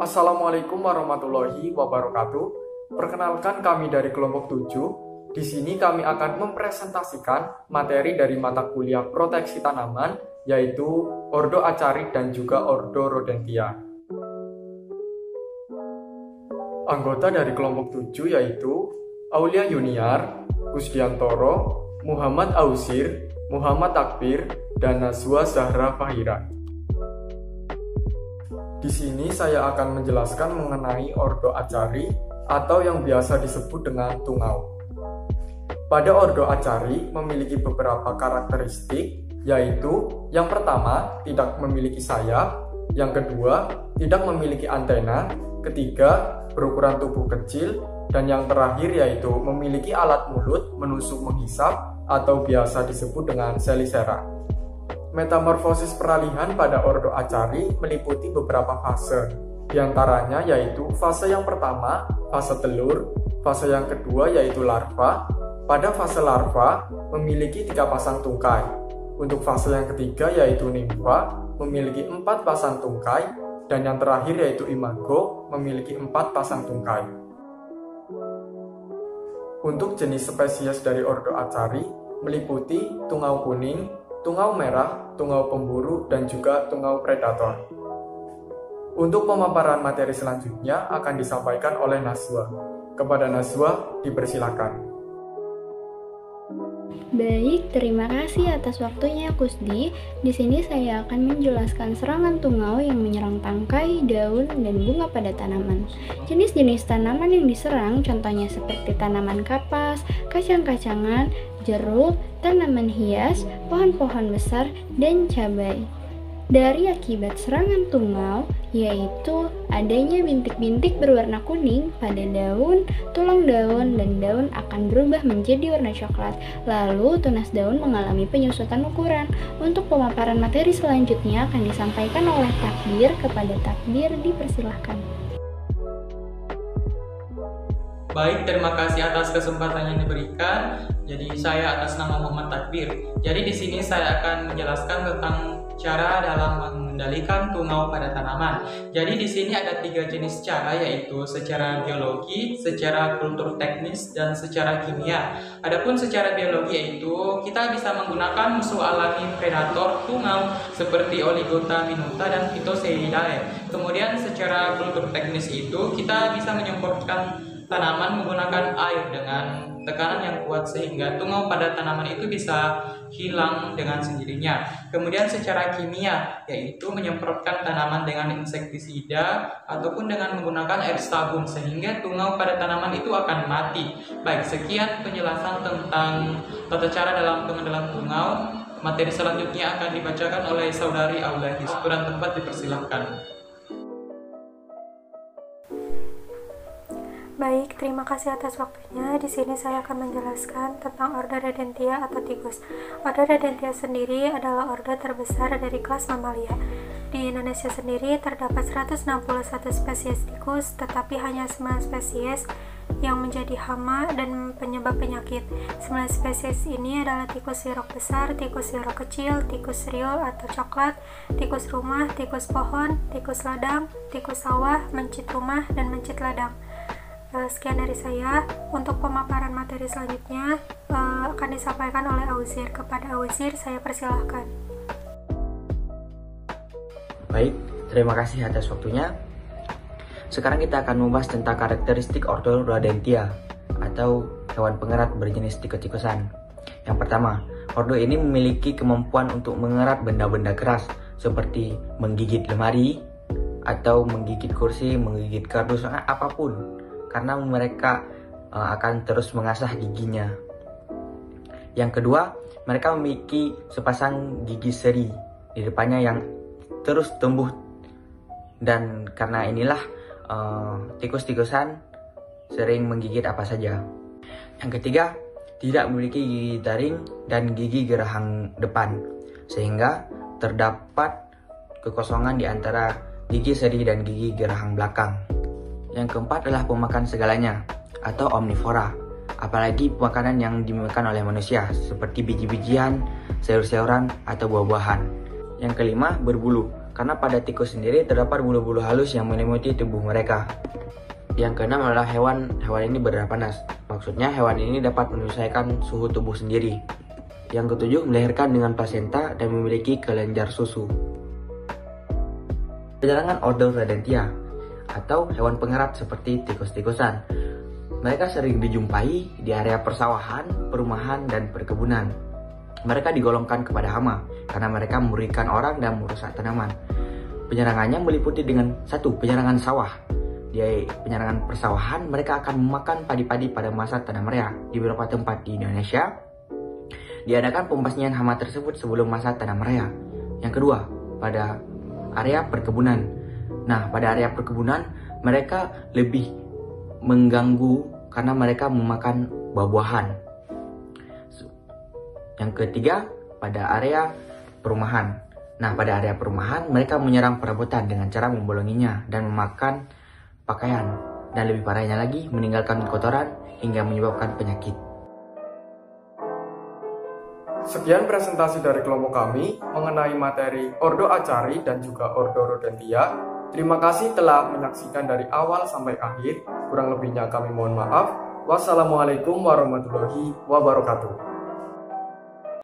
Assalamualaikum warahmatullahi wabarakatuh. Perkenalkan, kami dari kelompok 7. Di sini kami akan mempresentasikan materi dari mata kuliah proteksi tanaman, yaitu Ordo Acarid dan juga Ordo Rodentia. Anggota dari kelompok 7 yaitu Aulia Yuniar, Kusdiantoro, Muhammad Ausir, Muhammad Takbir, dan Nazwa Zahra Fahira. Di sini saya akan menjelaskan mengenai Ordo Acari atau yang biasa disebut dengan tungau. Pada Ordo Acari memiliki beberapa karakteristik, yaitu yang pertama tidak memiliki sayap, yang kedua tidak memiliki antena, ketiga berukuran tubuh kecil, dan yang terakhir yaitu memiliki alat mulut menusuk menghisap atau biasa disebut dengan selisera. Metamorfosis peralihan pada Ordo Acari meliputi beberapa fase, di antaranya yaitu fase yang pertama, fase telur, fase yang kedua yaitu larva. Pada fase larva memiliki 3 pasang tungkai. Untuk fase yang ketiga yaitu nimfa memiliki 4 pasang tungkai, dan yang terakhir yaitu imago memiliki 4 pasang tungkai. Untuk jenis spesies dari Ordo Acari meliputi tungau kuning, tungau merah, tungau pemburu, dan juga tungau predator. Untuk pemaparan materi selanjutnya akan disampaikan oleh Nazwa. Kepada Nazwa, dipersilakan. Baik, terima kasih atas waktunya Kusdi. Di sini saya akan menjelaskan serangan tungau yang menyerang tangkai, daun, dan bunga pada tanaman. Jenis-jenis tanaman yang diserang contohnya seperti tanaman kapas, kacang-kacangan, jeruk, tanaman hias, pohon-pohon besar, dan cabai. Dari akibat serangan tungau, yaitu adanya bintik-bintik berwarna kuning pada daun, tulang daun, dan daun akan berubah menjadi warna coklat. Lalu tunas daun mengalami penyusutan ukuran. Untuk pemaparan materi selanjutnya akan disampaikan oleh Takbir. Kepada Takbir, dipersilahkan. Baik, terima kasih atas kesempatan yang diberikan. Jadi saya atas nama Muhammad Takbir. Jadi di sini saya akan menjelaskan tentang cara dalam mengendalikan tungau pada tanaman. Jadi di sini ada 3 jenis cara, yaitu secara biologi, secara kultur teknis, dan secara kimia. Adapun secara biologi yaitu kita bisa menggunakan musuh alami predator tungau seperti Oligota minuta dan Phytoceiridae. Kemudian secara kultur teknis itu kita bisa menyemprotkan tanaman menggunakan air dengan tekanan yang kuat sehingga tungau pada tanaman itu bisa hilang dengan sendirinya. Kemudian secara kimia yaitu menyemprotkan tanaman dengan insektisida ataupun dengan menggunakan air sabun sehingga tungau pada tanaman itu akan mati. Baik, sekian penjelasan tentang tata cara dalam pengendalian tungau. Materi selanjutnya akan dibacakan oleh Saudari Aulia. Kurang tempat dipersilahkan. Baik, terima kasih atas waktunya. Di sini saya akan menjelaskan tentang Ordo Rodentia atau tikus. Ordo Rodentia sendiri adalah ordo terbesar dari kelas mamalia. Di Indonesia sendiri terdapat 161 spesies tikus, tetapi hanya 9 spesies yang menjadi hama dan penyebab penyakit. 9 spesies ini adalah tikus sirok besar, tikus sirok kecil, tikus riol atau coklat, tikus rumah, tikus pohon, tikus ladang, tikus sawah, mencit rumah, dan mencit ladang. Sekian dari saya. Untuk pemaparan materi selanjutnya akan disampaikan oleh Ausir. Kepada Ausir, saya persilahkan. Baik, terima kasih atas waktunya. Sekarang kita akan membahas tentang karakteristik Ordo Rodentia atau hewan pengerat berjenis tikus-tikusan. Yang pertama, ordo ini memiliki kemampuan untuk mengerat benda-benda keras seperti menggigit lemari atau menggigit kursi, menggigit kardus, apapun, karena mereka akan terus mengasah giginya. Yang kedua, mereka memiliki sepasang gigi seri di depannya yang terus tumbuh, dan karena inilah tikus-tikusan sering menggigit apa saja. Yang ketiga, tidak memiliki gigi taring dan gigi geraham depan, sehingga terdapat kekosongan di antara gigi seri dan gigi geraham belakang. Yang keempat adalah pemakan segalanya atau omnivora. apalagi makanan yang dimakan oleh manusia seperti biji-bijian, sayur-sayuran, atau buah-buahan. Yang kelima, berbulu, karena pada tikus sendiri terdapat bulu-bulu halus yang menyelimuti tubuh mereka. Yang keenam adalah hewan ini berdarah panas, maksudnya hewan ini dapat menyesuaikan suhu tubuh sendiri. Yang ketujuh, melahirkan dengan plasenta dan memiliki kelenjar susu. Penyerangan ordo Rodentia atau hewan pengerat seperti tikus-tikusan. Mereka sering dijumpai di area persawahan, perumahan, dan perkebunan. Mereka digolongkan kepada hama karena mereka merugikan orang dan merusak tanaman. Penyerangannya meliputi dengan 1. Penyerangan sawah. Di penyerangan persawahan, mereka akan memakan padi-padi pada masa tanam raya. Di beberapa tempat di Indonesia, diadakan pembasmian hama tersebut sebelum masa tanam raya. Yang kedua, pada area perkebunan. Nah, pada area perkebunan, mereka lebih mengganggu karena mereka memakan buah-buahan. Yang ketiga, pada area perumahan. Nah, pada area perumahan, mereka menyerang perabotan dengan cara membolonginya dan memakan pakaian. Dan lebih parahnya lagi, meninggalkan kotoran hingga menyebabkan penyakit. Sekian presentasi dari kelompok kami mengenai materi Ordo Acari dan juga Ordo Rodentia. Terima kasih telah menyaksikan dari awal sampai akhir. Kurang lebihnya kami mohon maaf. Wassalamualaikum warahmatullahi wabarakatuh.